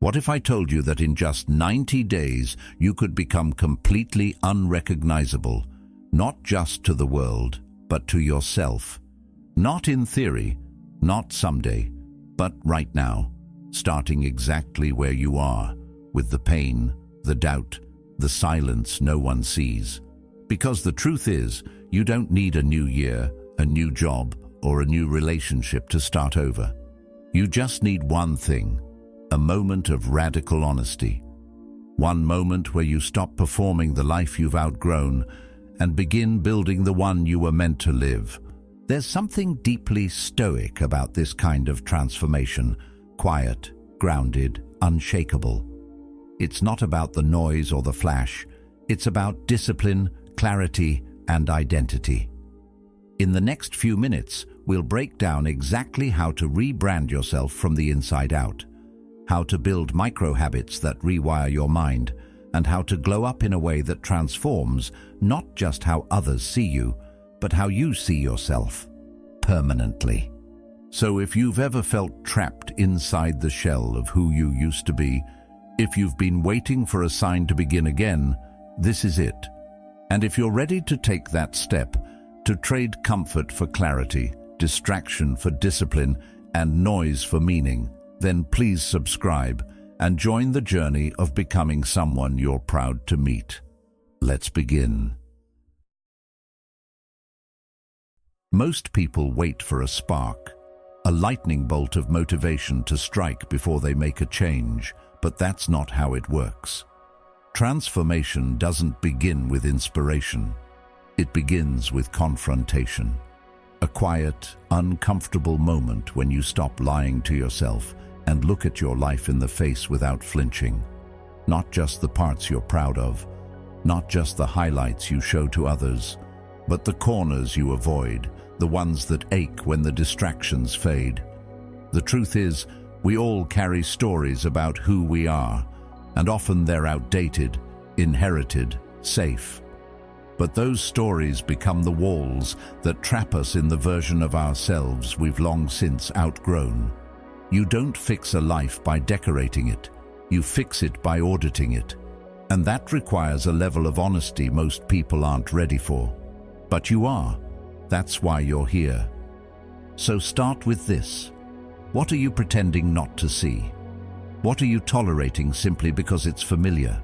What if I told you that in just 90 days you could become completely unrecognizable, not just to the world, but to yourself? Not in theory, not someday, but right now, starting exactly where you are, with the pain, the doubt, the silence no one sees. Because the truth is, you don't need a new year, a new job, or a new relationship to start over. You just need one thing: a moment of radical honesty. One moment where you stop performing the life you've outgrown and begin building the one you were meant to live. There's something deeply stoic about this kind of transformation: quiet, grounded, unshakable. It's not about the noise or the flash. It's about discipline, clarity, and identity. In the next few minutes, we'll break down exactly how to rebrand yourself from the inside out, how to build micro-habits that rewire your mind, and how to glow up in a way that transforms not just how others see you, but how you see yourself, permanently. So if you've ever felt trapped inside the shell of who you used to be, if you've been waiting for a sign to begin again, this is it. And if you're ready to take that step, to trade comfort for clarity, distraction for discipline, and noise for meaning, then please subscribe and join the journey of becoming someone you're proud to meet. Let's begin. Most people wait for a spark, a lightning bolt of motivation to strike before they make a change, but that's not how it works. Transformation doesn't begin with inspiration. It begins with confrontation. A quiet, uncomfortable moment when you stop lying to yourself and look at your life in the face without flinching. Not just the parts you're proud of, not just the highlights you show to others, but the corners you avoid, the ones that ache when the distractions fade. The truth is, we all carry stories about who we are, and often they're outdated, inherited, safe. But those stories become the walls that trap us in the version of ourselves we've long since outgrown. You don't fix a life by decorating it. You fix it by auditing it. And that requires a level of honesty most people aren't ready for. But you are. That's why you're here. So start with this. What are you pretending not to see? What are you tolerating simply because it's familiar?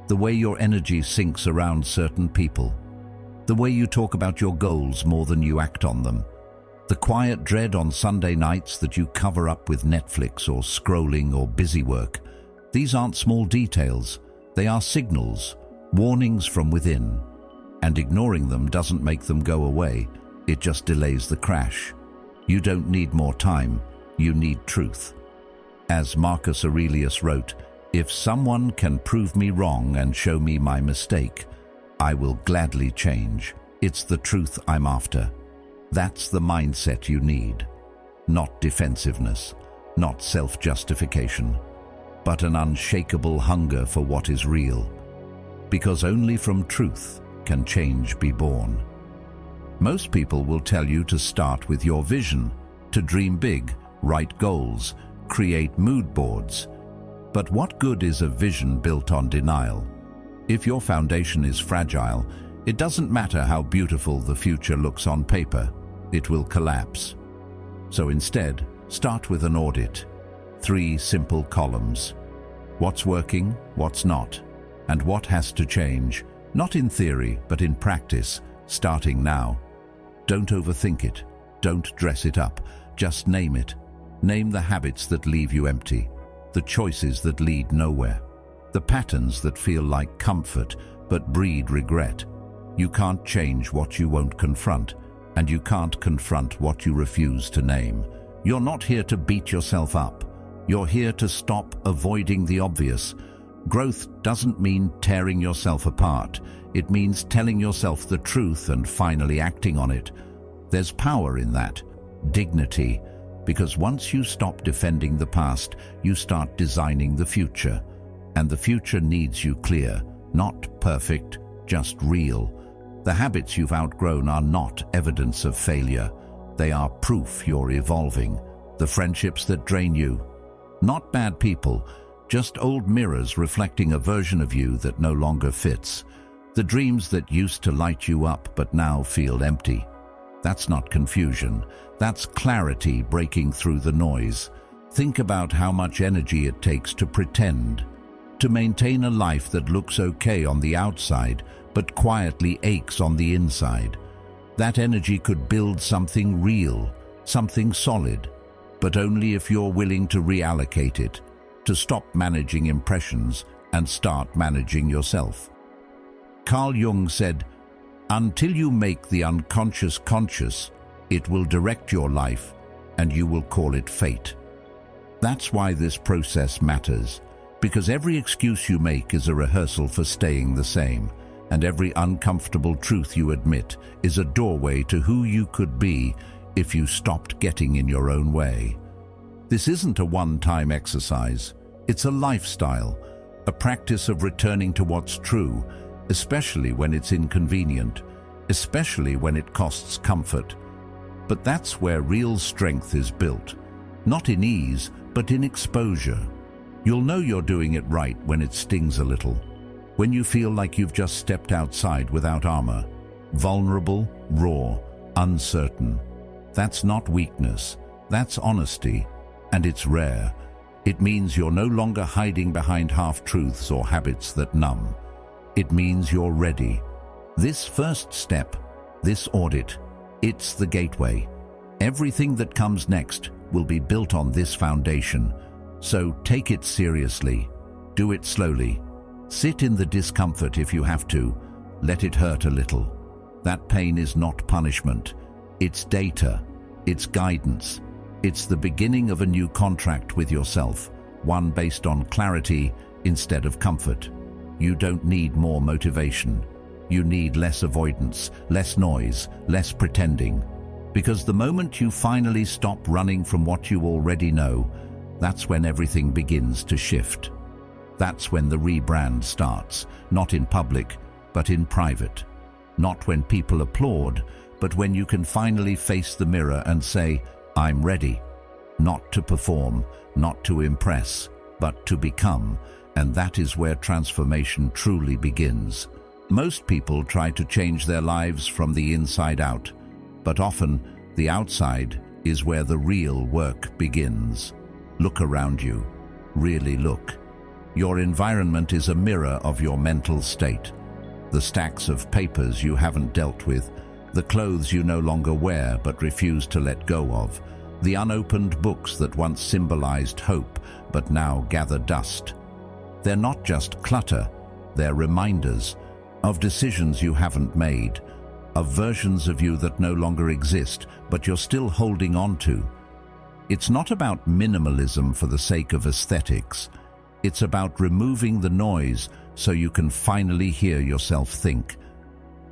The way your energy sinks around certain people. The way you talk about your goals more than you act on them. The quiet dread on Sunday nights that you cover up with Netflix or scrolling or busy work. These aren't small details. They are signals, warnings from within. And ignoring them doesn't make them go away. It just delays the crash. You don't need more time. You need truth. As Marcus Aurelius wrote, "If someone can prove me wrong and show me my mistake, I will gladly change. It's the truth I'm after." That's the mindset you need. Not defensiveness, not self-justification, but an unshakable hunger for what is real. Because only from truth can change be born. Most people will tell you to start with your vision, to dream big, write goals, create mood boards. But what good is a vision built on denial? If your foundation is fragile, it doesn't matter how beautiful the future looks on paper, it will collapse. So instead, start with an audit. 3 simple columns. What's working, what's not, and what has to change, not in theory, but in practice, starting now. Don't overthink it. Don't dress it up. Just name it. Name the habits that leave you empty, the choices that lead nowhere, the patterns that feel like comfort but breed regret. You can't change what you won't confront, and you can't confront what you refuse to name. You're not here to beat yourself up. You're here to stop avoiding the obvious. Growth doesn't mean tearing yourself apart. It means telling yourself the truth and finally acting on it. There's power in that, dignity, because once you stop defending the past, you start designing the future. And the future needs you clear, not perfect, just real. The habits you've outgrown are not evidence of failure. They are proof you're evolving. The friendships that drain you, not bad people, just old mirrors reflecting a version of you that no longer fits. The dreams that used to light you up but now feel empty. That's not confusion. That's clarity breaking through the noise. Think about how much energy it takes to pretend, to maintain a life that looks okay on the outside but quietly aches on the inside. That energy could build something real, something solid, but only if you're willing to reallocate it, to stop managing impressions and start managing yourself. Carl Jung said, "Until you make the unconscious conscious, it will direct your life and you will call it fate." That's why this process matters, because every excuse you make is a rehearsal for staying the same, and every uncomfortable truth you admit is a doorway to who you could be if you stopped getting in your own way. This isn't a one-time exercise. It's a lifestyle, a practice of returning to what's true, especially when it's inconvenient, especially when it costs comfort. But that's where real strength is built, not in ease, but in exposure. You'll know you're doing it right when it stings a little, when you feel like you've just stepped outside without armor, vulnerable, raw, uncertain. That's not weakness, that's honesty, and it's rare. It means you're no longer hiding behind half-truths or habits that numb. It means you're ready. This first step, this audit, it's the gateway. Everything that comes next will be built on this foundation. So take it seriously. Do it slowly. Sit in the discomfort if you have to. Let it hurt a little. That pain is not punishment. It's data. It's guidance. It's the beginning of a new contract with yourself, one based on clarity instead of comfort. You don't need more motivation. You need less avoidance, less noise, less pretending. Because the moment you finally stop running from what you already know, that's when everything begins to shift. That's when the rebrand starts, not in public, but in private. Not when people applaud, but when you can finally face the mirror and say, "I'm ready." Not to perform, not to impress, but to become. And that is where transformation truly begins. Most people try to change their lives from the inside out, but often the outside is where the real work begins. Look around you. Really look. Your environment is a mirror of your mental state. The stacks of papers you haven't dealt with, the clothes you no longer wear but refuse to let go of, the unopened books that once symbolized hope but now gather dust. They're not just clutter, they're reminders of decisions you haven't made, of versions of you that no longer exist but you're still holding on to. It's not about minimalism for the sake of aesthetics. It's about removing the noise so you can finally hear yourself think.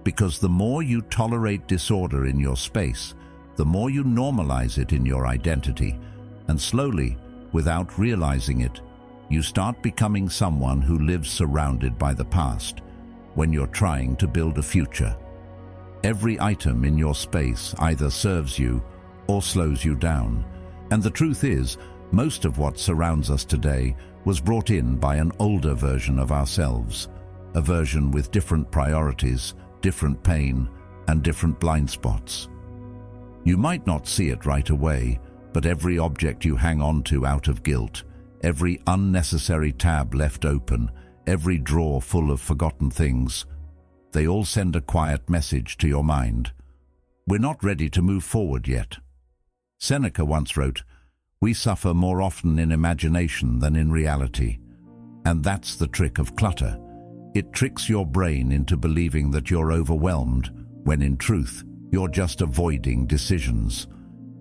Because the more you tolerate disorder in your space, the more you normalize it in your identity, and slowly, without realizing it, you start becoming someone who lives surrounded by the past when you're trying to build a future. Every item in your space either serves you or slows you down. And the truth is, most of what surrounds us today was brought in by an older version of ourselves, a version with different priorities, different pain, and different blind spots. You might not see it right away, but every object you hang on to out of guilt, every unnecessary tab left open, every drawer full of forgotten things, they all send a quiet message to your mind. We're not ready to move forward yet. Seneca once wrote, "We suffer more often in imagination than in reality." And that's the trick of clutter. It tricks your brain into believing that you're overwhelmed, when in truth, you're just avoiding decisions.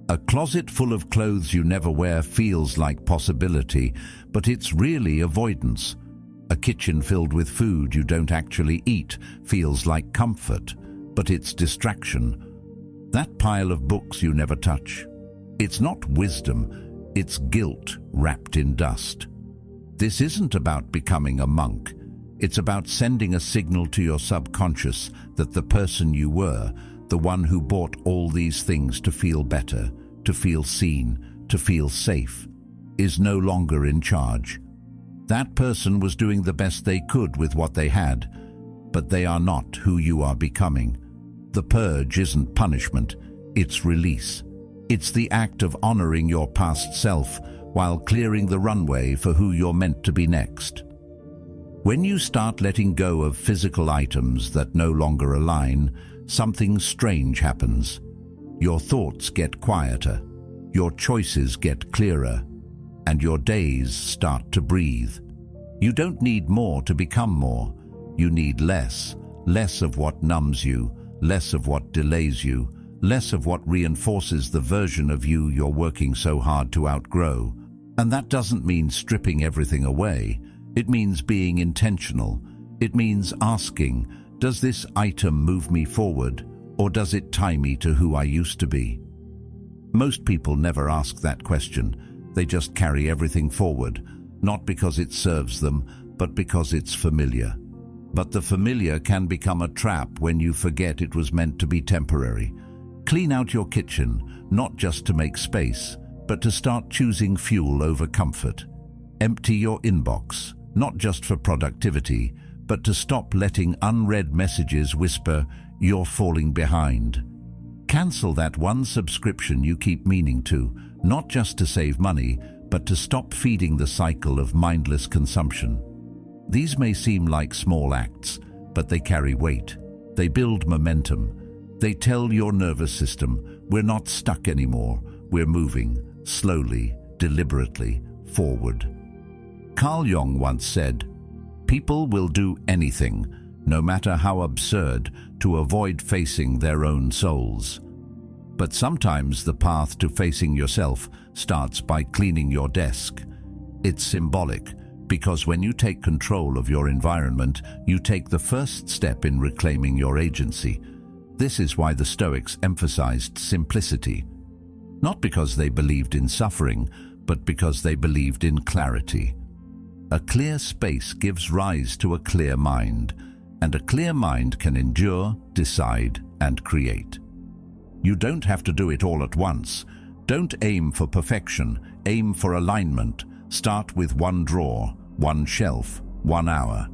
A closet full of clothes you never wear feels like possibility, but it's really avoidance. A kitchen filled with food you don't actually eat feels like comfort, but it's distraction. That pile of books you never touch, it's not wisdom, it's guilt wrapped in dust. This isn't about becoming a monk. It's about sending a signal to your subconscious that the person you were, the one who bought all these things to feel better, to feel seen, to feel safe, is no longer in charge. That person was doing the best they could with what they had, but they are not who you are becoming. The purge isn't punishment, it's release. It's the act of honoring your past self while clearing the runway for who you're meant to be next. When you start letting go of physical items that no longer align, something strange happens. Your thoughts get quieter, your choices get clearer, and your days start to breathe. You don't need more to become more. You need less of what numbs you, less of what delays you, less of what reinforces the version of you you're working so hard to outgrow. And that doesn't mean stripping everything away. It means being intentional. It means asking, does this item move me forward, or does it tie me to who I used to be? Most people never ask that question. They just carry everything forward, not because it serves them, but because it's familiar. But the familiar can become a trap when you forget it was meant to be temporary. Clean out your kitchen, not just to make space, but to start choosing fuel over comfort. Empty your inbox, not just for productivity, but to stop letting unread messages whisper, "You're falling behind." Cancel that one subscription you keep meaning to, not just to save money, but to stop feeding the cycle of mindless consumption. These may seem like small acts, but they carry weight. They build momentum. They tell your nervous system, we're not stuck anymore, we're moving, slowly, deliberately, forward. Carl Jung once said, "People will do anything, no matter how absurd, to avoid facing their own souls." But sometimes the path to facing yourself starts by cleaning your desk. It's symbolic, because when you take control of your environment, you take the first step in reclaiming your agency. This is why the Stoics emphasized simplicity. Not because they believed in suffering, but because they believed in clarity. A clear space gives rise to a clear mind, and a clear mind can endure, decide, and create. You don't have to do it all at once. Don't aim for perfection, aim for alignment. Start with one drawer, one shelf, 1 hour.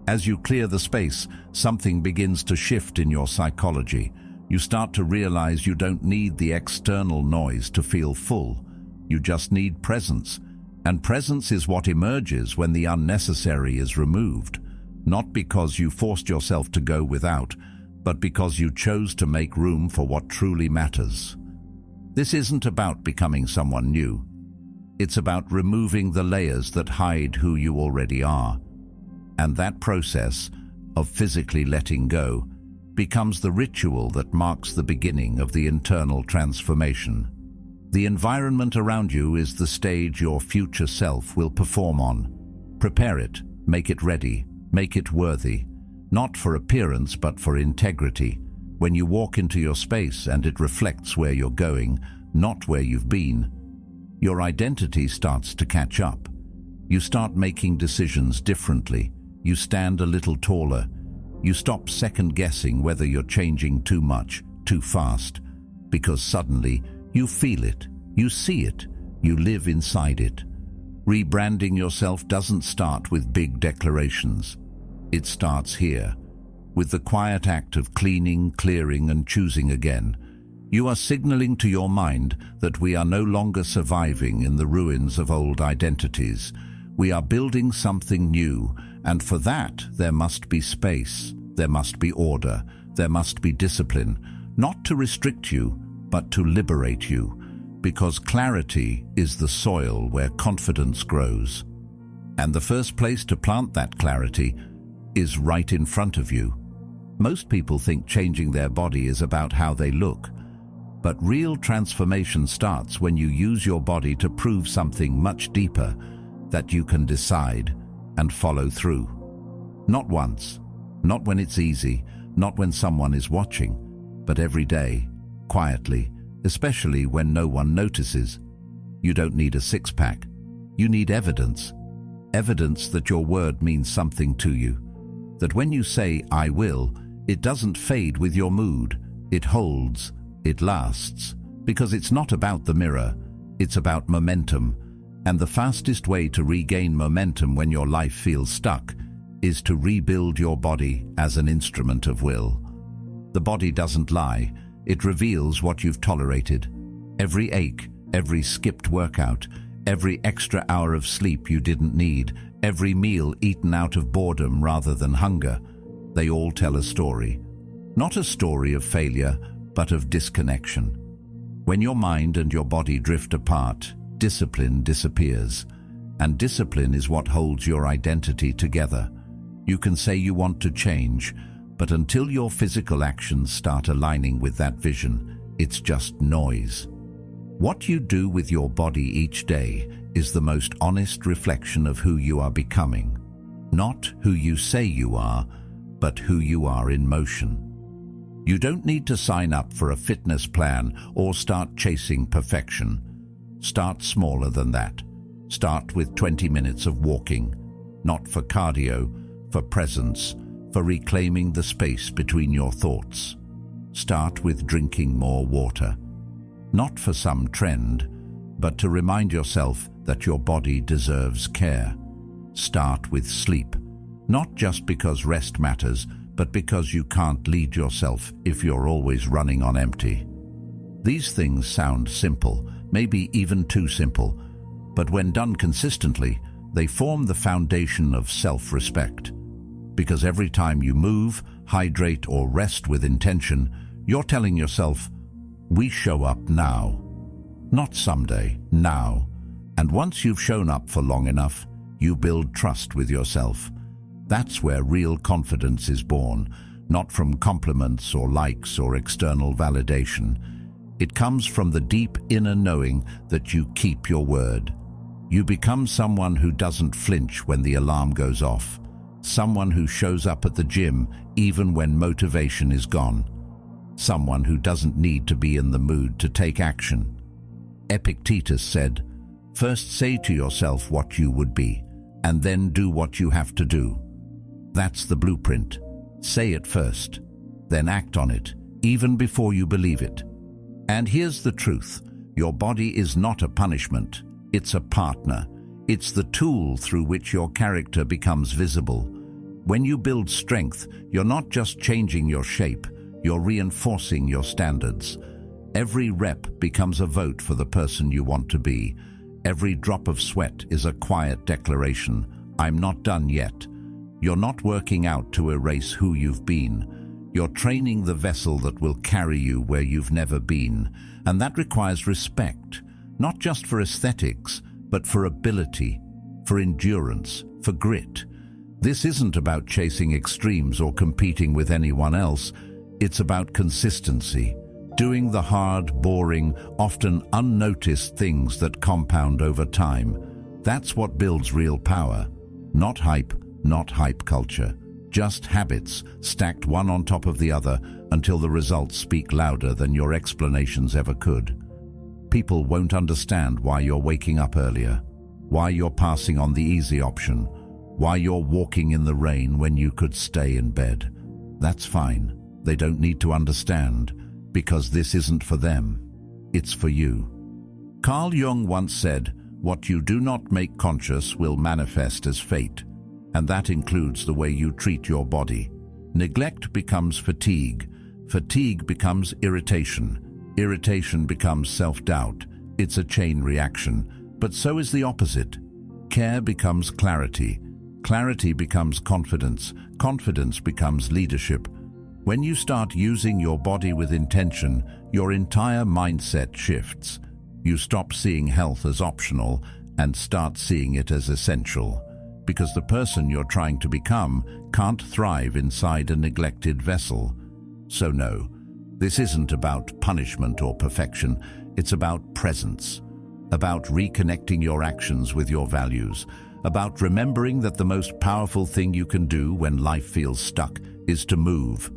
As you clear the space, something begins to shift in your psychology. You start to realize you don't need the external noise to feel full. You just need presence. And presence is what emerges when the unnecessary is removed. Not because you forced yourself to go without, but because you chose to make room for what truly matters. This isn't about becoming someone new. It's about removing the layers that hide who you already are. And that process of physically letting go becomes the ritual that marks the beginning of the internal transformation. The environment around you is the stage your future self will perform on. Prepare it, make it ready, make it worthy, not for appearance but for integrity. When you walk into your space and it reflects where you're going, not where you've been, your identity starts to catch up. You start making decisions differently. You stand a little taller. You stop second-guessing whether you're changing too much, too fast, because suddenly you feel it, you see it, you live inside it. Rebranding yourself doesn't start with big declarations. It starts here, with the quiet act of cleaning, clearing, and choosing again. You are signaling to your mind that we are no longer surviving in the ruins of old identities. We are building something new, and for that there must be space, there must be order, there must be discipline, not to restrict you, but to liberate you, because clarity is the soil where confidence grows. And the first place to plant that clarity is right in front of you. Most people think changing their body is about how they look, but real transformation starts when you use your body to prove something much deeper, that you can decide and follow through. Not once, not when it's easy, not when someone is watching, but every day, quietly, especially when no one notices. You don't need a six-pack. You need evidence. Evidence that your word means something to you. That when you say, "I will," it doesn't fade with your mood. It holds, it lasts, because it's not about the mirror, it's about momentum. And the fastest way to regain momentum when your life feels stuck is to rebuild your body as an instrument of will. The body doesn't lie. It reveals what you've tolerated. Every ache, every skipped workout, every extra hour of sleep you didn't need, every meal eaten out of boredom rather than hunger, they all tell a story. Not a story of failure, but of disconnection. When your mind and your body drift apart, discipline disappears. And discipline is what holds your identity together. You can say you want to change, but until your physical actions start aligning with that vision, it's just noise. What you do with your body each day is the most honest reflection of who you are becoming. Not who you say you are, but who you are in motion. You don't need to sign up for a fitness plan or start chasing perfection. Start smaller than that. Start with 20 minutes of walking, not for cardio, for presence, for reclaiming the space between your thoughts. Start with drinking more water. Not for some trend, but to remind yourself that your body deserves care. Start with sleep, not just because rest matters, but because you can't lead yourself if you're always running on empty. These things sound simple, maybe even too simple, but when done consistently, they form the foundation of self-respect. Because every time you move, hydrate, or rest with intention, you're telling yourself, we show up now. Not someday, now. And once you've shown up for long enough, you build trust with yourself. That's where real confidence is born, not from compliments or likes or external validation. It comes from the deep inner knowing that you keep your word. You become someone who doesn't flinch when the alarm goes off. Someone who shows up at the gym even when motivation is gone. Someone who doesn't need to be in the mood to take action. Epictetus said, "First say to yourself what you would be, and then do what you have to do." That's the blueprint. Say it first, then act on it, even before you believe it. And here's the truth. Your body is not a punishment. It's a partner. It's the tool through which your character becomes visible. When you build strength, you're not just changing your shape, you're reinforcing your standards. Every rep becomes a vote for the person you want to be. Every drop of sweat is a quiet declaration. I'm not done yet. You're not working out to erase who you've been. You're training the vessel that will carry you where you've never been. And that requires respect, not just for aesthetics, but for ability, for endurance, for grit. This isn't about chasing extremes or competing with anyone else. It's about consistency, doing the hard, boring, often unnoticed things that compound over time. That's what builds real power. Not hype culture. Just habits, stacked one on top of the other until the results speak louder than your explanations ever could. People won't understand why you're waking up earlier, why you're passing on the easy option, why you're walking in the rain when you could stay in bed. That's fine. They don't need to understand, because this isn't for them. It's for you. Carl Jung once said, "What you do not make conscious will manifest as fate." And that includes the way you treat your body. Neglect becomes fatigue. Fatigue becomes irritation. Irritation becomes self-doubt. It's a chain reaction. But so is the opposite. Care becomes clarity. Clarity becomes confidence. Confidence becomes leadership. When you start using your body with intention, your entire mindset shifts. You stop seeing health as optional and start seeing it as essential. Because the person you're trying to become can't thrive inside a neglected vessel. So no, this isn't about punishment or perfection. It's about presence, about reconnecting your actions with your values, about remembering that the most powerful thing you can do when life feels stuck is to move,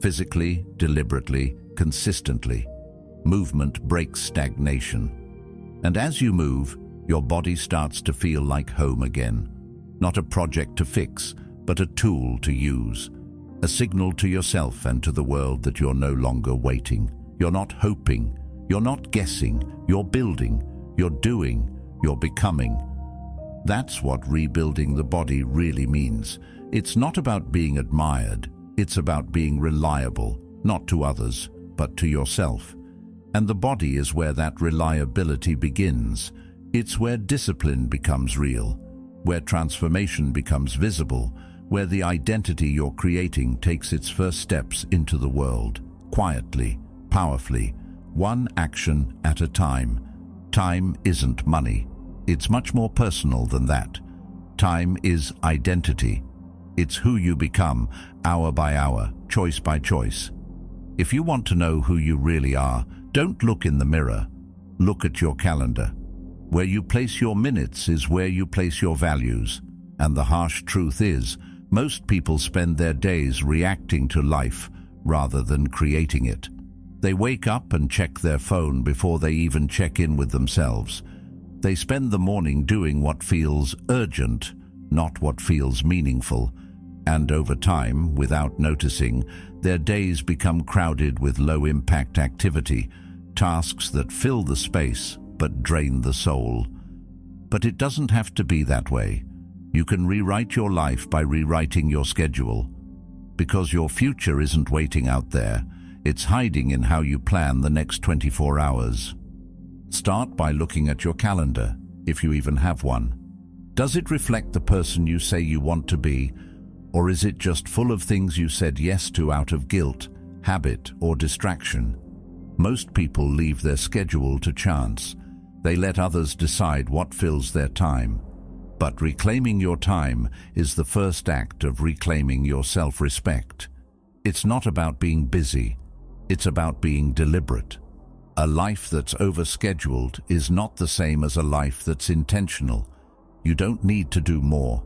physically, deliberately, consistently. Movement breaks stagnation. And as you move, your body starts to feel like home again. Not a project to fix, but a tool to use. A signal to yourself and to the world that you're no longer waiting. You're not hoping. You're not guessing. You're building. You're doing. you're becoming. That's what rebuilding the body really means. It's not about being admired, it's about being reliable, not to others, but to yourself. And the body is where that reliability begins. It's where discipline becomes real, where transformation becomes visible, where the identity you're creating takes its first steps into the world, quietly, powerfully, one action at a time. Time isn't money. It's much more personal than that. Time is identity. It's who you become, hour by hour, choice by choice. If you want to know who you really are, don't look in the mirror. Look at your calendar. Where you place your minutes is where you place your values. And the harsh truth is, most people spend their days reacting to life rather than creating it. They wake up and check their phone before they even check in with themselves. They spend the morning doing what feels urgent, not what feels meaningful. And over time, without noticing, their days become crowded with low-impact activity, tasks that fill the space but drain the soul. But it doesn't have to be that way. You can rewrite your life by rewriting your schedule. Because your future isn't waiting out there, it's hiding in how you plan the next 24 hours. Start by looking at your calendar, if you even have one. Does it reflect the person you say you want to be, or is it just full of things you said yes to out of guilt, habit, or distraction? Most people leave their schedule to chance. They let others decide what fills their time. But reclaiming your time is the first act of reclaiming your self-respect. It's not about being busy. It's about being deliberate. A life that's overscheduled is not the same as a life that's intentional. You don't need to do more.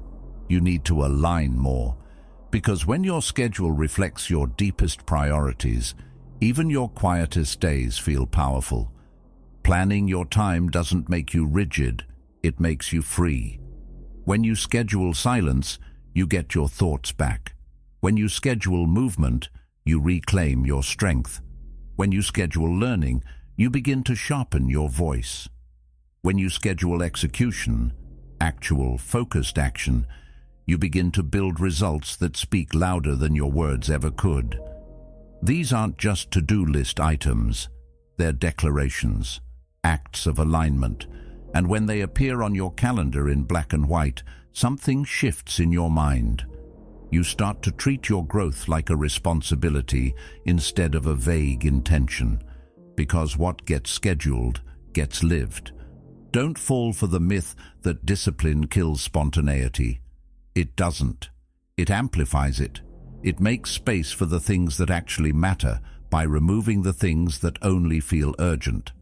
You need to align more. Because when your schedule reflects your deepest priorities, even your quietest days feel powerful. Planning your time doesn't make you rigid, it makes you free. When you schedule silence, you get your thoughts back. When you schedule movement, you reclaim your strength. When you schedule learning, you begin to sharpen your voice. When you schedule execution, actual, focused action, you begin to build results that speak louder than your words ever could. These aren't just to-do list items. They're declarations, acts of alignment. And when they appear on your calendar in black and white, something shifts in your mind. You start to treat your growth like a responsibility instead of a vague intention. Because what gets scheduled gets lived. Don't fall for the myth that discipline kills spontaneity. It doesn't. It amplifies it. It makes space for the things that actually matter by removing the things that only feel urgent.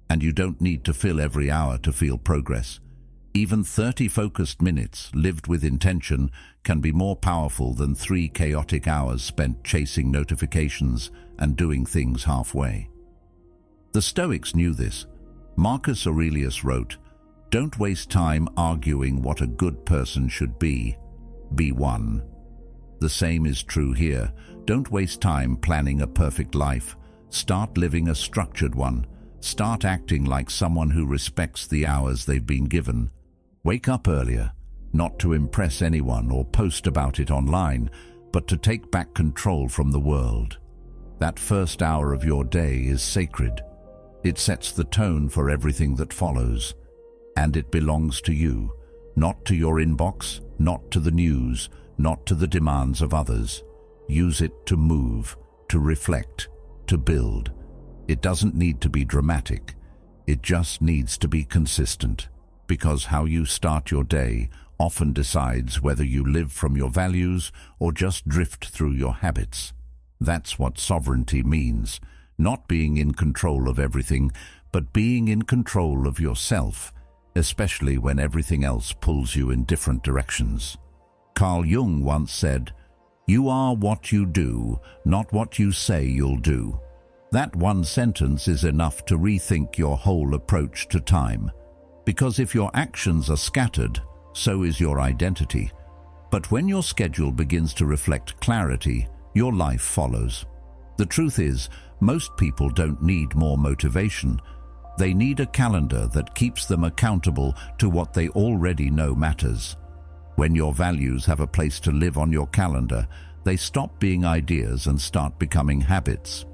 And you don't need to fill every hour to feel progress. Even 30 focused minutes lived with intention can be more powerful than 3 chaotic hours spent chasing notifications and doing things halfway. The Stoics knew this. Marcus Aurelius wrote, "Don't waste time arguing what a good person should be. Be one." The same is true here. Don't waste time planning a perfect life. Start living a structured one. Start acting like someone who respects the hours they've been given. Wake up earlier, not to impress anyone or post about it online, but to take back control from the world. That first hour of your day is sacred. It sets the tone for everything that follows. And it belongs to you, not to your inbox, not to the news, not to the demands of others. Use it to move, to reflect, to build. It doesn't need to be dramatic. It just needs to be consistent. Because how you start your day often decides whether you live from your values or just drift through your habits. That's what sovereignty means. Not being in control of everything, but being in control of yourself, especially when everything else pulls you in different directions. Carl Jung once said, "You are what you do, not what you say you'll do." That one sentence is enough to rethink your whole approach to time. Because if your actions are scattered, so is your identity. But when your schedule begins to reflect clarity, your life follows. The truth is, most people don't need more motivation. They need a calendar that keeps them accountable to what they already know matters. When your values have a place to live on your calendar, they stop being ideas and start becoming habits.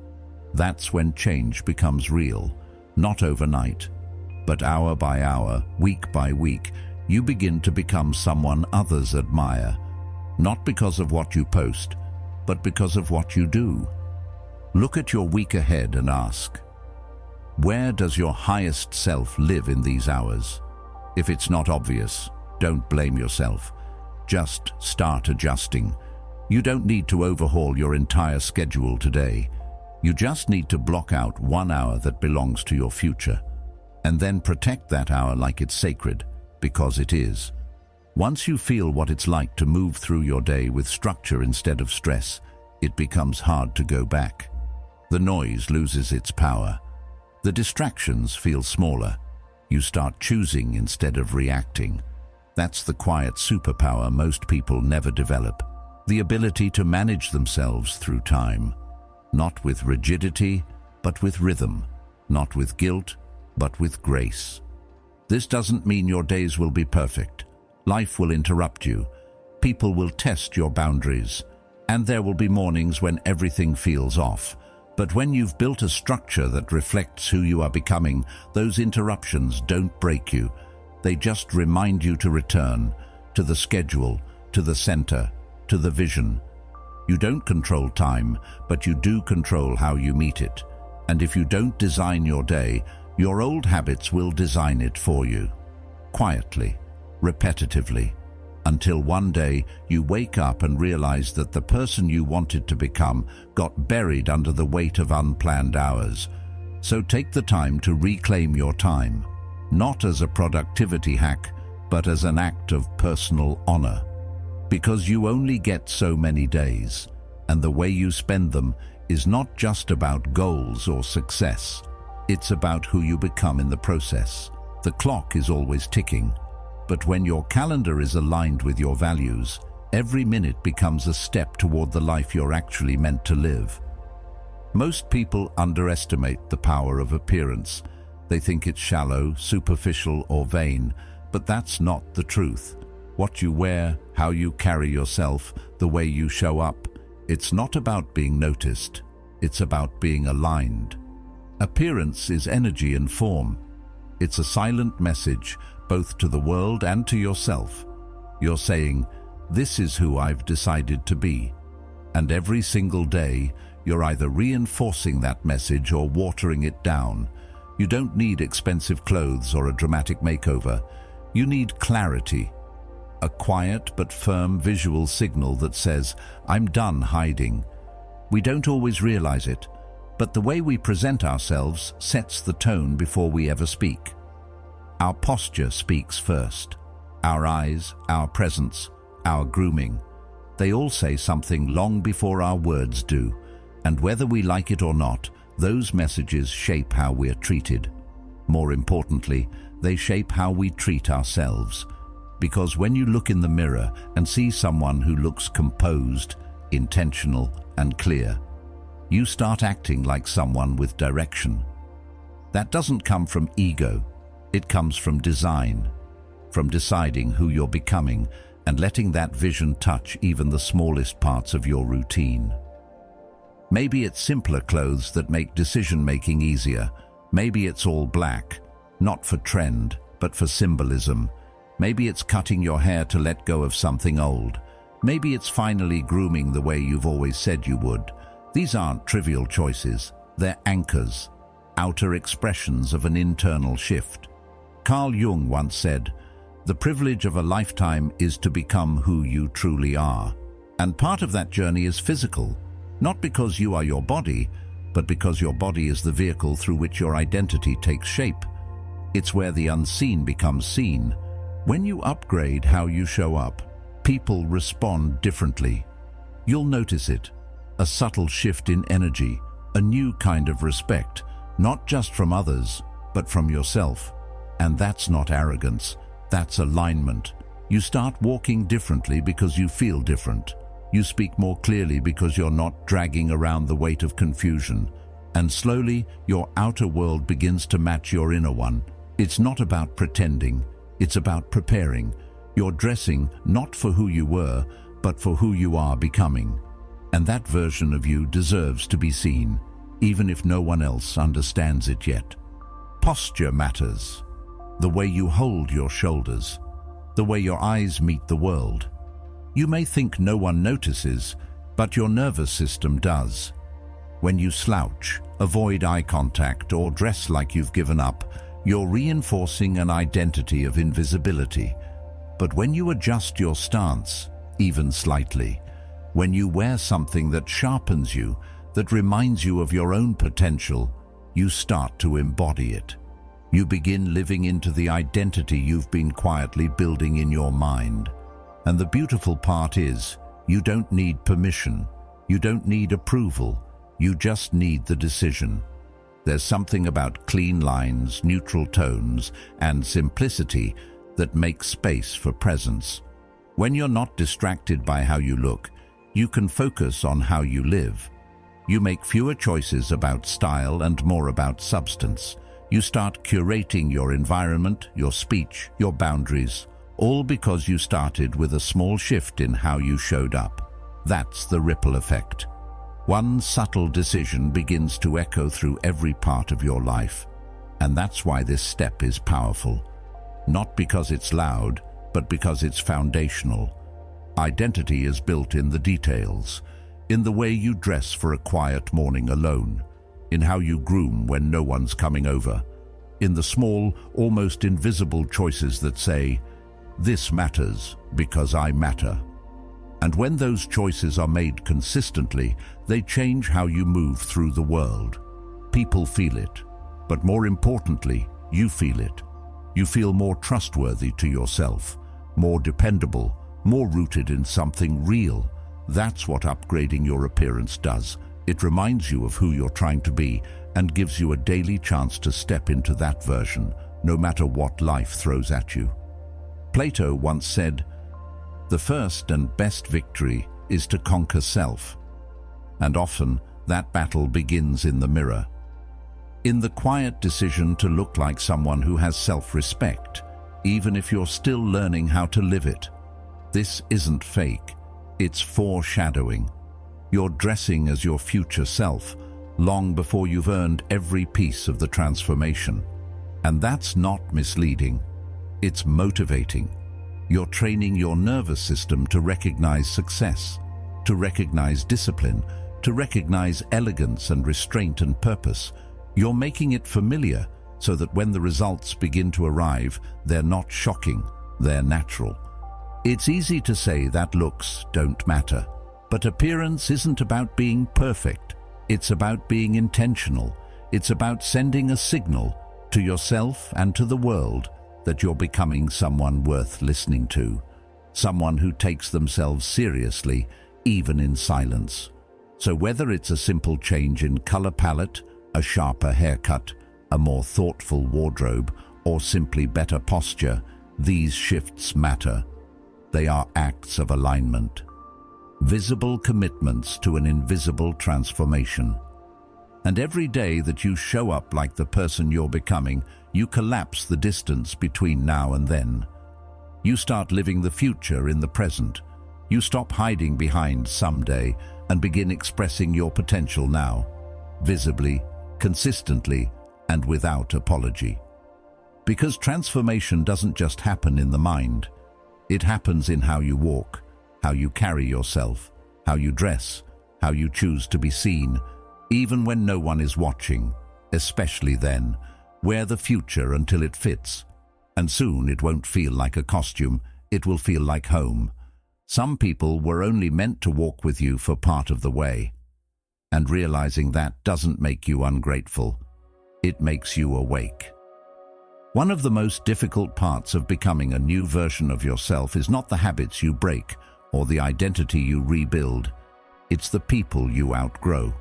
That's when change becomes real, not overnight, but hour by hour, week by week, you begin to become someone others admire, not because of what you post, but because of what you do. Look at your week ahead and ask, where does your highest self live in these hours? If it's not obvious, don't blame yourself. Just start adjusting. You don't need to overhaul your entire schedule today. You just need to block out 1 hour that belongs to your future, and then protect that hour like it's sacred, because it is. Once you feel what it's like to move through your day with structure instead of stress, it becomes hard to go back. The noise loses its power. The distractions feel smaller. You start choosing instead of reacting. That's the quiet superpower most people never develop. The ability to manage themselves through time. Not with rigidity, but with rhythm. Not with guilt, but with grace. This doesn't mean your days will be perfect. Life will interrupt you. People will test your boundaries. And there will be mornings when everything feels off. But when you've built a structure that reflects who you are becoming, those interruptions don't break you. They just remind you to return, to the schedule, to the center, to the vision. You don't control time, but you do control how you meet it. And if you don't design your day, your old habits will design it for you. Quietly, repetitively, until one day you wake up and realize that the person you wanted to become got buried under the weight of unplanned hours. So take the time to reclaim your time, not as a productivity hack, but as an act of personal honor. Because you only get so many days, and the way you spend them is not just about goals or success. It's about who you become in the process. The clock is always ticking, but when your calendar is aligned with your values, every minute becomes a step toward the life you're actually meant to live. Most people underestimate the power of appearance. They think it's shallow, superficial, or vain, but that's not the truth. What you wear, how you carry yourself, the way you show up, it's not about being noticed. It's about being aligned. Appearance is energy and form. It's a silent message, both to the world and to yourself. You're saying, this is who I've decided to be. And every single day, you're either reinforcing that message or watering it down. You don't need expensive clothes or a dramatic makeover. You need clarity. A quiet but firm visual signal that says, I'm done hiding. We don't always realize it, but the way we present ourselves sets the tone before we ever speak. Our posture speaks first. Our eyes, our presence, our grooming. They all say something long before our words do, and whether we like it or not, those messages shape how we're treated. More importantly, they shape how we treat ourselves. Because when you look in the mirror and see someone who looks composed, intentional, and clear, you start acting like someone with direction. That doesn't come from ego. It comes from design, from deciding who you're becoming and letting that vision touch even the smallest parts of your routine. Maybe it's simpler clothes that make decision-making easier. Maybe it's all black, not for trend, but for symbolism. Maybe it's cutting your hair to let go of something old. Maybe it's finally grooming the way you've always said you would. These aren't trivial choices. They're anchors, outer expressions of an internal shift. Carl Jung once said, "The privilege of a lifetime is to become who you truly are." And part of that journey is physical, not because you are your body, but because your body is the vehicle through which your identity takes shape. It's where the unseen becomes seen. When you upgrade how you show up, people respond differently. You'll notice it, a subtle shift in energy, a new kind of respect, not just from others, but from yourself. And that's not arrogance, that's alignment. You start walking differently because you feel different. You speak more clearly because you're not dragging around the weight of confusion. And slowly, your outer world begins to match your inner one. It's not about pretending, it's about preparing. You're dressing not for who you were, but for who you are becoming. And that version of you deserves to be seen, even if no one else understands it yet. Posture matters. The way you hold your shoulders, the way your eyes meet the world. You may think no one notices, but your nervous system does. When you slouch, avoid eye contact, or dress like you've given up, you're reinforcing an identity of invisibility. But when you adjust your stance, even slightly, when you wear something that sharpens you, that reminds you of your own potential, you start to embody it. You begin living into the identity you've been quietly building in your mind. And the beautiful part is, you don't need permission, you don't need approval, you just need the decision. There's something about clean lines, neutral tones, and simplicity that makes space for presence. When you're not distracted by how you look, you can focus on how you live. You make fewer choices about style and more about substance. You start curating your environment, your speech, your boundaries, all because you started with a small shift in how you showed up. That's the ripple effect. One subtle decision begins to echo through every part of your life. And that's why this step is powerful. Not because it's loud, but because it's foundational. Identity is built in the details, in the way you dress for a quiet morning alone, in how you groom when no one's coming over, in the small, almost invisible choices that say, "This matters because I matter." And when those choices are made consistently, they change how you move through the world. People feel it, but more importantly, you feel it. You feel more trustworthy to yourself, more dependable, more rooted in something real. That's what upgrading your appearance does. It reminds you of who you're trying to be and gives you a daily chance to step into that version, no matter what life throws at you. Plato once said, "The first and best victory is to conquer self." And often, that battle begins in the mirror. In the quiet decision to look like someone who has self-respect, even if you're still learning how to live it. This isn't fake, it's foreshadowing. You're dressing as your future self, long before you've earned every piece of the transformation. And that's not misleading, it's motivating. You're training your nervous system to recognize success, to recognize discipline, to recognize elegance and restraint and purpose. You're making it familiar so that when the results begin to arrive, they're not shocking, they're natural. It's easy to say that looks don't matter, but appearance isn't about being perfect. It's about being intentional. It's about sending a signal to yourself and to the world that you're becoming someone worth listening to, someone who takes themselves seriously, even in silence. So whether it's a simple change in color palette, a sharper haircut, a more thoughtful wardrobe, or simply better posture, these shifts matter. They are acts of alignment, visible commitments to an invisible transformation. And every day that you show up like the person you're becoming, you collapse the distance between now and then. You start living the future in the present. You stop hiding behind someday and begin expressing your potential now, visibly, consistently, and without apology. Because transformation doesn't just happen in the mind. It happens in how you walk, how you carry yourself, how you dress, how you choose to be seen, even when no one is watching. Especially then, wear the future until it fits. And soon it won't feel like a costume, it will feel like home. Some people were only meant to walk with you for part of the way. And realizing that doesn't make you ungrateful. It makes you awake. One of the most difficult parts of becoming a new version of yourself is not the habits you break or the identity you rebuild. It's the people you outgrow.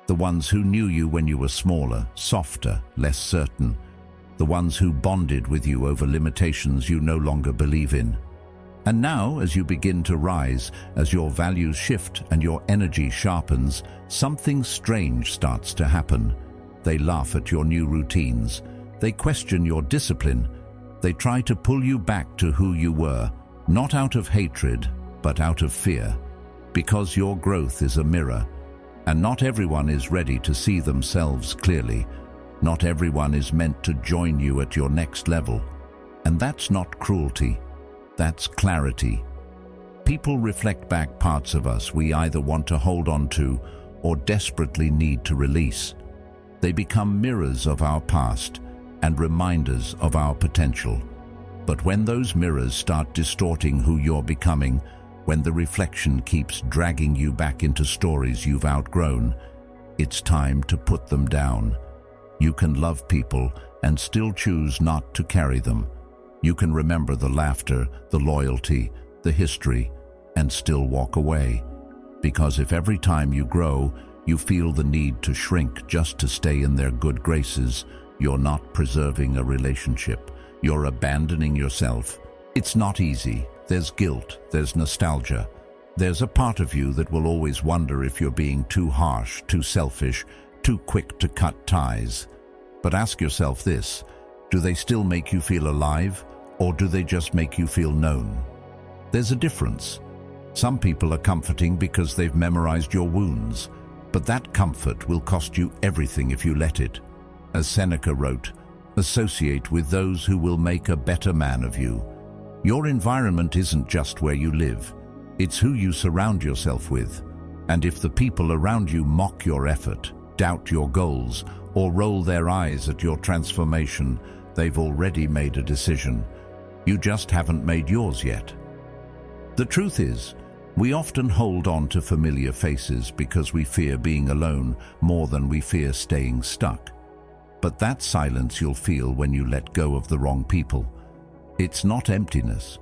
The ones who knew you when you were smaller, softer, less certain. The ones who bonded with you over limitations you no longer believe in. And now, as you begin to rise, as your values shift and your energy sharpens, something strange starts to happen. They laugh at your new routines. They question your discipline. They try to pull you back to who you were, not out of hatred, but out of fear. Because your growth is a mirror, and not everyone is ready to see themselves clearly. Not everyone is meant to join you at your next level. And that's not cruelty. That's clarity. People reflect back parts of us we either want to hold on to or desperately need to release. They become mirrors of our past and reminders of our potential. But when those mirrors start distorting who you're becoming, when the reflection keeps dragging you back into stories you've outgrown, it's time to put them down. You can love people and still choose not to carry them. You can remember the laughter, the loyalty, the history, and still walk away. Because if every time you grow, you feel the need to shrink just to stay in their good graces, you're not preserving a relationship. You're abandoning yourself. It's not easy. There's guilt, there's nostalgia. There's a part of you that will always wonder if you're being too harsh, too selfish, too quick to cut ties. But ask yourself this: do they still make you feel alive, or do they just make you feel known? There's a difference. Some people are comforting because they've memorized your wounds, but that comfort will cost you everything if you let it. As Seneca wrote, associate with those who will make a better man of you. Your environment isn't just where you live, it's who you surround yourself with. And if the people around you mock your effort, doubt your goals, or roll their eyes at your transformation, they've already made a decision. You just haven't made yours yet. The truth is, we often hold on to familiar faces because we fear being alone more than we fear staying stuck. But that silence you'll feel when you let go of the wrong people, it's not emptiness,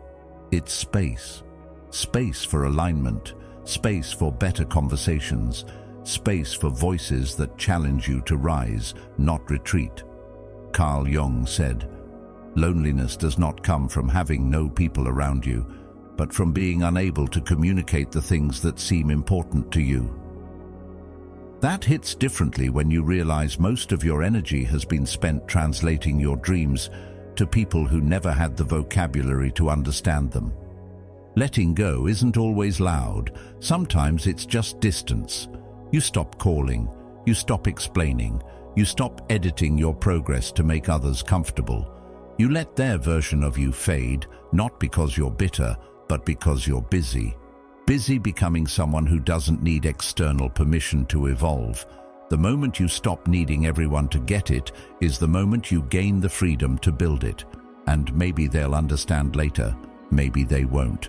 it's space. Space for alignment, space for better conversations, space for voices that challenge you to rise, not retreat. Carl Jung said, loneliness does not come from having no people around you, but from being unable to communicate the things that seem important to you. That hits differently when you realize most of your energy has been spent translating your dreams to people who never had the vocabulary to understand them. Letting go isn't always loud. Sometimes it's just distance. You stop calling, you stop explaining, you stop editing your progress to make others comfortable. You let their version of you fade, not because you're bitter, but because you're busy. Busy becoming someone who doesn't need external permission to evolve. The moment you stop needing everyone to get it is the moment you gain the freedom to build it. And maybe they'll understand later, maybe they won't.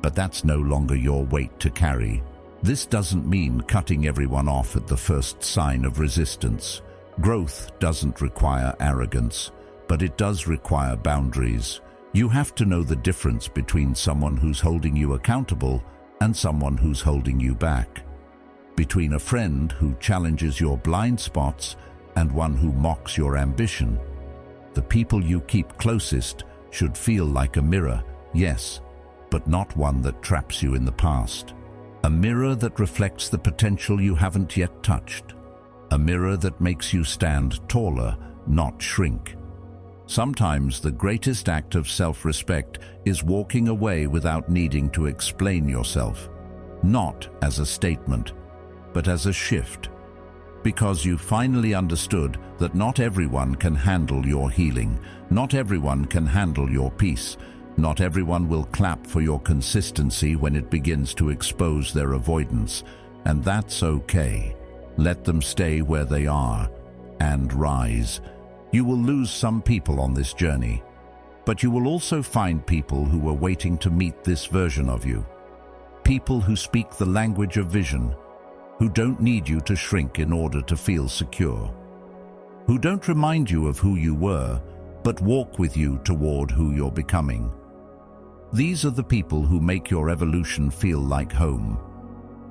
But that's no longer your weight to carry. This doesn't mean cutting everyone off at the first sign of resistance. Growth doesn't require arrogance, but it does require boundaries. You have to know the difference between someone who's holding you accountable and someone who's holding you back. Between a friend who challenges your blind spots and one who mocks your ambition. The people you keep closest should feel like a mirror, yes, but not one that traps you in the past. A mirror that reflects the potential you haven't yet touched. A mirror that makes you stand taller, not shrink. Sometimes the greatest act of self-respect is walking away without needing to explain yourself. Not as a statement, but as a shift. Because you finally understood that not everyone can handle your healing. Not everyone can handle your peace. Not everyone will clap for your consistency when it begins to expose their avoidance. And that's okay. Let them stay where they are and rise. You will lose some people on this journey, but you will also find people who are waiting to meet this version of you. People who speak the language of vision, who don't need you to shrink in order to feel secure, who don't remind you of who you were, but walk with you toward who you're becoming. These are the people who make your evolution feel like home,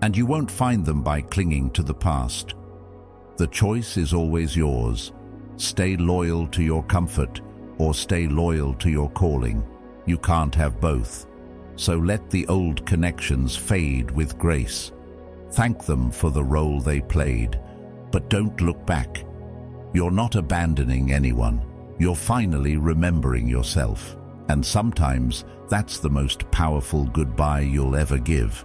and you won't find them by clinging to the past. The choice is always yours. Stay loyal to your comfort or stay loyal to your calling. You can't have both. So let the old connections fade with grace. Thank them for the role they played, but don't look back. You're not abandoning anyone. You're finally remembering yourself. And sometimes that's the most powerful goodbye you'll ever give.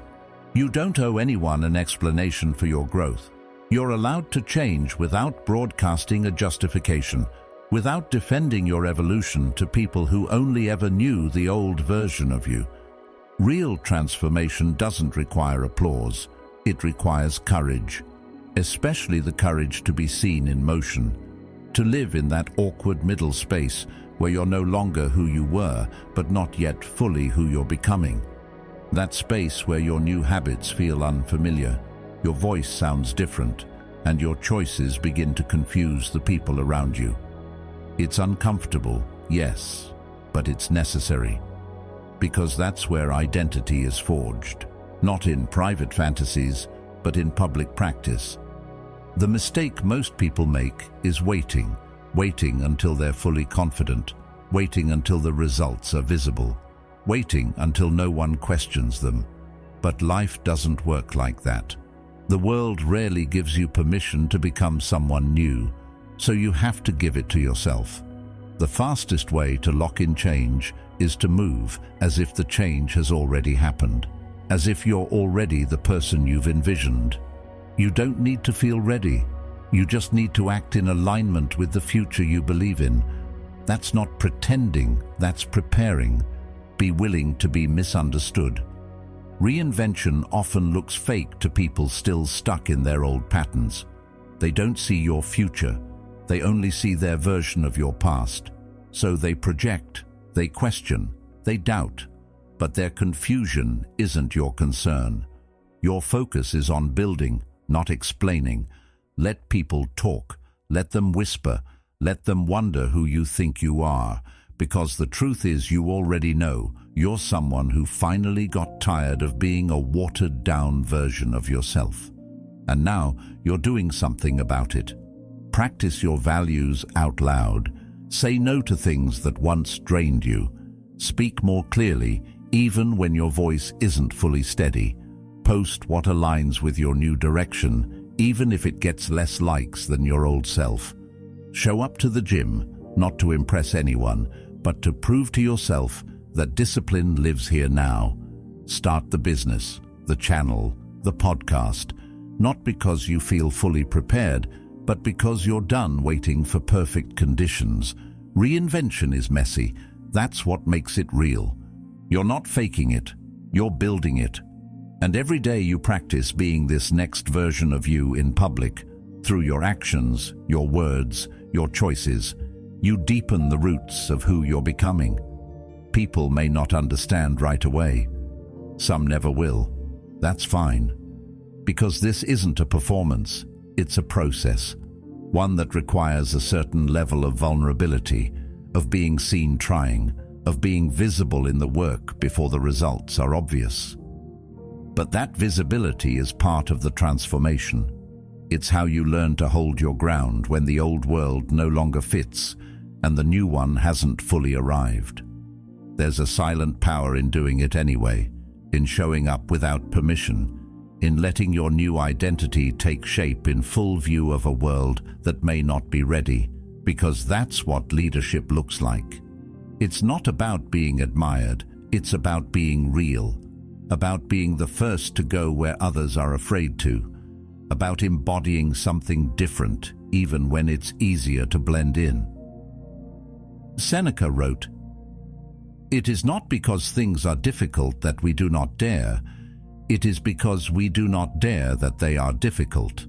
You don't owe anyone an explanation for your growth. You're allowed to change without broadcasting a justification, without defending your evolution to people who only ever knew the old version of you. Real transformation doesn't require applause. It requires courage, especially the courage to be seen in motion, to live in that awkward middle space where you're no longer who you were, but not yet fully who you're becoming. That space where your new habits feel unfamiliar, your voice sounds different, and your choices begin to confuse the people around you. It's uncomfortable, yes, but it's necessary. Because that's where identity is forged, not in private fantasies, but in public practice. The mistake most people make is waiting until they're fully confident, waiting until the results are visible, waiting until no one questions them. But life doesn't work like that. The world rarely gives you permission to become someone new, so you have to give it to yourself. The fastest way to lock in change is to move as if the change has already happened, as if you're already the person you've envisioned. You don't need to feel ready. You just need to act in alignment with the future you believe in. That's not pretending, that's preparing. Be willing to be misunderstood. Reinvention often looks fake to people still stuck in their old patterns. They don't see your future. They only see their version of your past. So they project, they question, they doubt. But their confusion isn't your concern. Your focus is on building, not explaining. Let people talk. Let them whisper. Let them wonder who you think you are. Because the truth is, you already know you're someone who finally got tired of being a watered-down version of yourself. And now you're doing something about it. Practice your values out loud. Say no to things that once drained you. Speak more clearly, even when your voice isn't fully steady. Post what aligns with your new direction, even if it gets less likes than your old self. Show up to the gym, not to impress anyone, but to prove to yourself that discipline lives here now. Start the business, the channel, the podcast, not because you feel fully prepared, but because you're done waiting for perfect conditions. Reinvention is messy. That's what makes it real. You're not faking it, you're building it. And every day you practice being this next version of you in public, through your actions, your words, your choices, you deepen the roots of who you're becoming. People may not understand right away. Some never will. That's fine. Because this isn't a performance, it's a process. One that requires a certain level of vulnerability, of being seen trying, of being visible in the work before the results are obvious. But that visibility is part of the transformation. It's how you learn to hold your ground when the old world no longer fits and the new one hasn't fully arrived. There's a silent power in doing it anyway, in showing up without permission, in letting your new identity take shape in full view of a world that may not be ready, because that's what leadership looks like. It's not about being admired, it's about being real. About being the first to go where others are afraid to, about embodying something different even when it's easier to blend in. Seneca wrote, "It is not because things are difficult that we do not dare, it is because we do not dare that they are difficult."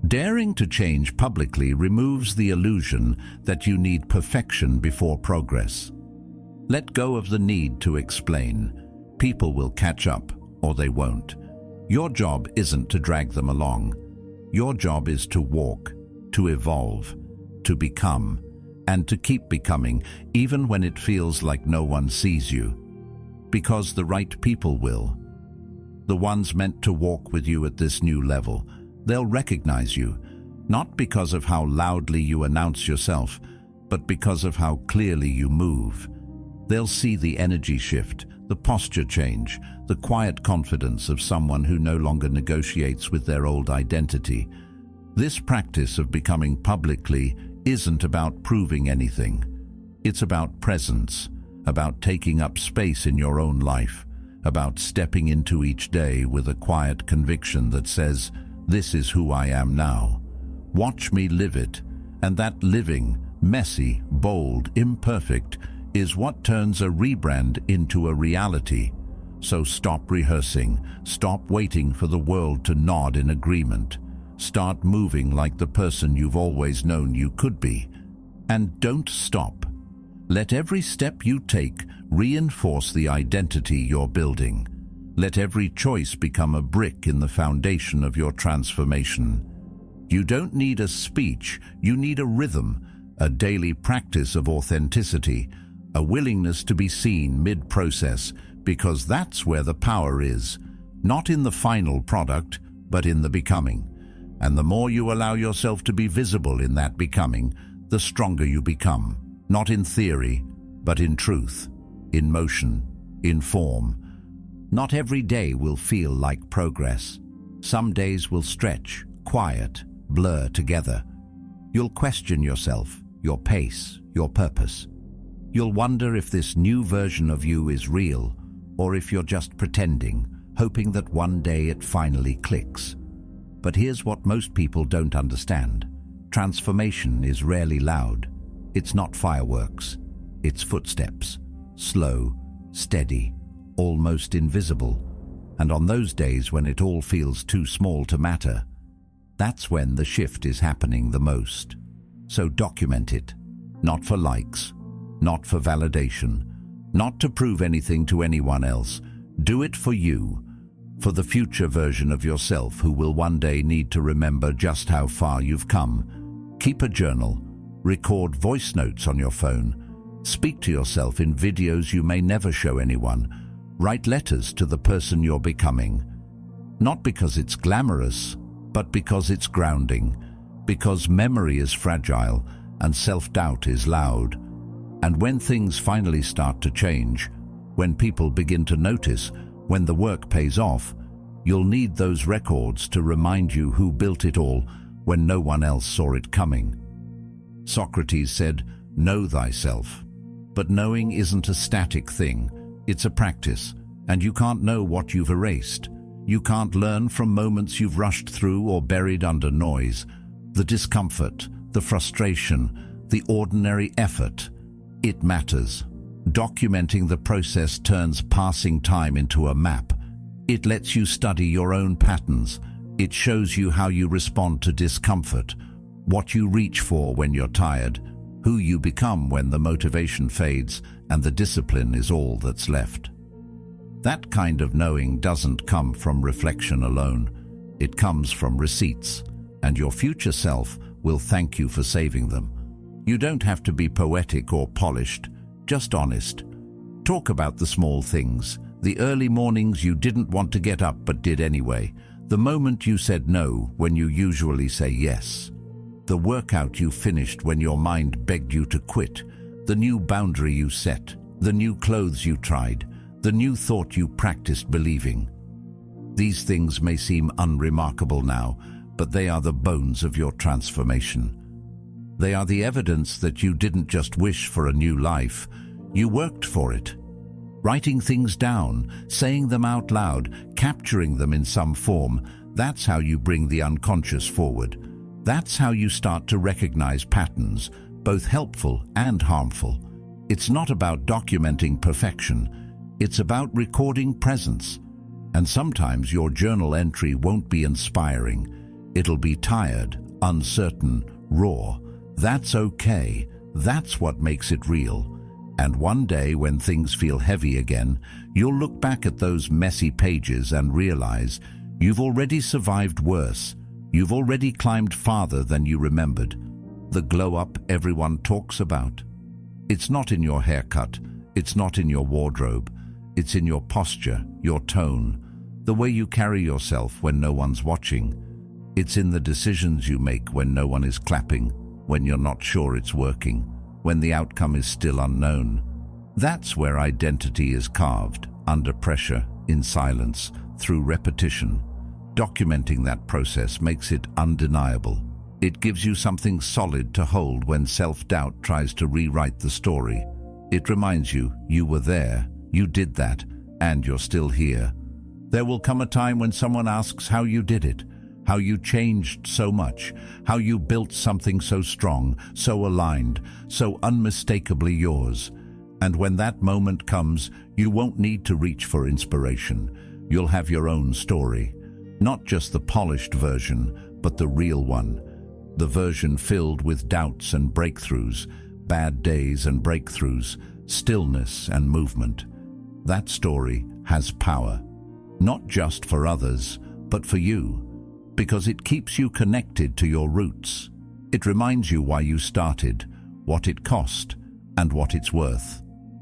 Daring to change publicly removes the illusion that you need perfection before progress. Let go of the need to explain. People will catch up, or they won't. Your job isn't to drag them along. Your job is to walk, to evolve, to become, and to keep becoming, even when it feels like no one sees you. Because the right people will. The ones meant to walk with you at this new level. They'll recognize you, not because of how loudly you announce yourself, but because of how clearly you move. They'll see the energy shift, the posture change, the quiet confidence of someone who no longer negotiates with their old identity. This practice of becoming publicly isn't about proving anything. It's about presence, about taking up space in your own life, about stepping into each day with a quiet conviction that says, "This is who I am now. Watch me live it." And that living, messy, bold, imperfect, is what turns a rebrand into a reality. So stop rehearsing, stop waiting for the world to nod in agreement. Start moving like the person you've always known you could be. And don't stop. Let every step you take reinforce the identity you're building. Let every choice become a brick in the foundation of your transformation. You don't need a speech, you need a rhythm, a daily practice of authenticity, a willingness to be seen mid-process, because that's where the power is, not in the final product, but in the becoming. And the more you allow yourself to be visible in that becoming, the stronger you become, not in theory, but in truth, in motion, in form. Not every day will feel like progress. Some days will stretch, quiet, blur together. You'll question yourself, your pace, your purpose. You'll wonder if this new version of you is real, or if you're just pretending, hoping that one day it finally clicks. But here's what most people don't understand. Transformation is rarely loud. It's not fireworks. It's footsteps, slow, steady, almost invisible. And on those days when it all feels too small to matter, that's when the shift is happening the most. So document it, not for likes, not for validation, not to prove anything to anyone else. Do it for you, for the future version of yourself who will one day need to remember just how far you've come. Keep a journal, record voice notes on your phone, speak to yourself in videos you may never show anyone, write letters to the person you're becoming. Not because it's glamorous, but because it's grounding, because memory is fragile and self-doubt is loud. And when things finally start to change, when people begin to notice, when the work pays off, you'll need those records to remind you who built it all when no one else saw it coming. Socrates said, "Know thyself." But knowing isn't a static thing, it's a practice, and you can't know what you've erased. You can't learn from moments you've rushed through or buried under noise. The discomfort, the frustration, the ordinary effort, it matters. Documenting the process turns passing time into a map. It lets you study your own patterns. It shows you how you respond to discomfort, what you reach for when you're tired, who you become when the motivation fades and the discipline is all that's left. That kind of knowing doesn't come from reflection alone. It comes from receipts, and your future self will thank you for saving them. You don't have to be poetic or polished, just honest. Talk about the small things, the early mornings you didn't want to get up but did anyway, the moment you said no when you usually say yes, the workout you finished when your mind begged you to quit, the new boundary you set, the new clothes you tried, the new thought you practiced believing. These things may seem unremarkable now, but they are the bones of your transformation. They are the evidence that you didn't just wish for a new life, you worked for it. Writing things down, saying them out loud, capturing them in some form, that's how you bring the unconscious forward. That's how you start to recognize patterns, both helpful and harmful. It's not about documenting perfection, it's about recording presence. And sometimes your journal entry won't be inspiring. It'll be tired, uncertain, raw. That's okay. That's what makes it real. And one day when things feel heavy again, you'll look back at those messy pages and realize you've already survived worse. You've already climbed farther than you remembered. The glow-up everyone talks about. It's not in your haircut. It's not in your wardrobe. It's in your posture, your tone, the way you carry yourself when no one's watching. It's in the decisions you make when no one is clapping, when you're not sure it's working, when the outcome is still unknown. That's where identity is carved, under pressure, in silence, through repetition. Documenting that process makes it undeniable. It gives you something solid to hold when self-doubt tries to rewrite the story. It reminds you, you were there, you did that, and you're still here. There will come a time when someone asks how you did it, how you changed so much, how you built something so strong, so aligned, so unmistakably yours. And when that moment comes, you won't need to reach for inspiration. You'll have your own story. Not just the polished version, but the real one. The version filled with doubts and breakthroughs, bad days and breakthroughs, stillness and movement. That story has power, not just for others, but for you, because it keeps you connected to your roots. It reminds you why you started, what it cost, and what it's worth.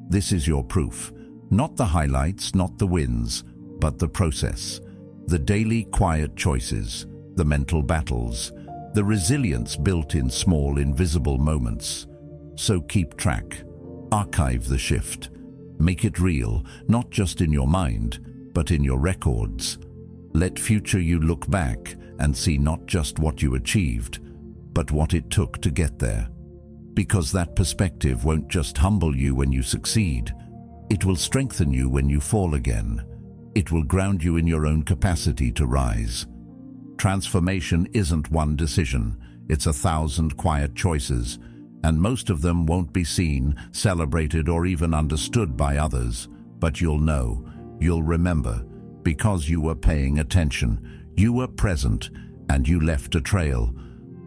This is your proof. Not the highlights, not the wins, but the process. The daily quiet choices, the mental battles, the resilience built in small, invisible moments. So keep track. Archive the shift. Make it real, not just in your mind, but in your records. Let future you look back and see not just what you achieved, but what it took to get there. Because that perspective won't just humble you when you succeed. It will strengthen you when you fall again. It will ground you in your own capacity to rise. Transformation isn't one decision, it's 1,000 quiet choices, and most of them won't be seen, celebrated, or even understood by others. But you'll know, you'll remember, because you were paying attention, you were present, and you left a trail.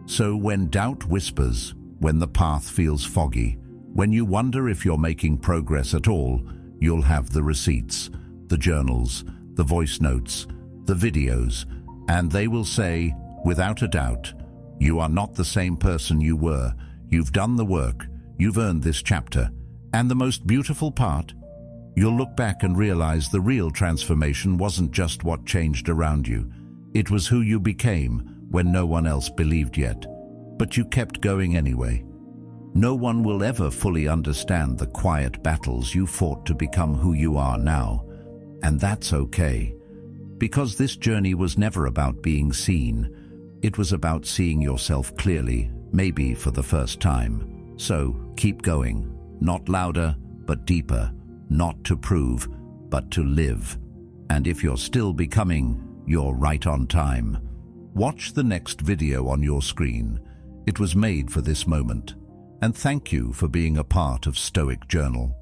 So when doubt whispers, when the path feels foggy, when you wonder if you're making progress at all, you'll have the receipts, the journals, the voice notes, the videos, and they will say, without a doubt, you are not the same person you were. You've done the work, you've earned this chapter. And the most beautiful part, you'll look back and realize the real transformation wasn't just what changed around you. It was who you became when no one else believed yet. But you kept going anyway. No one will ever fully understand the quiet battles you fought to become who you are now. And that's okay. Because this journey was never about being seen. It was about seeing yourself clearly, maybe for the first time. So keep going, not louder, but deeper, not to prove, but to live. And if you're still becoming, you're right on time. Watch the next video on your screen. It was made for this moment. And thank you for being a part of Stoic Journal.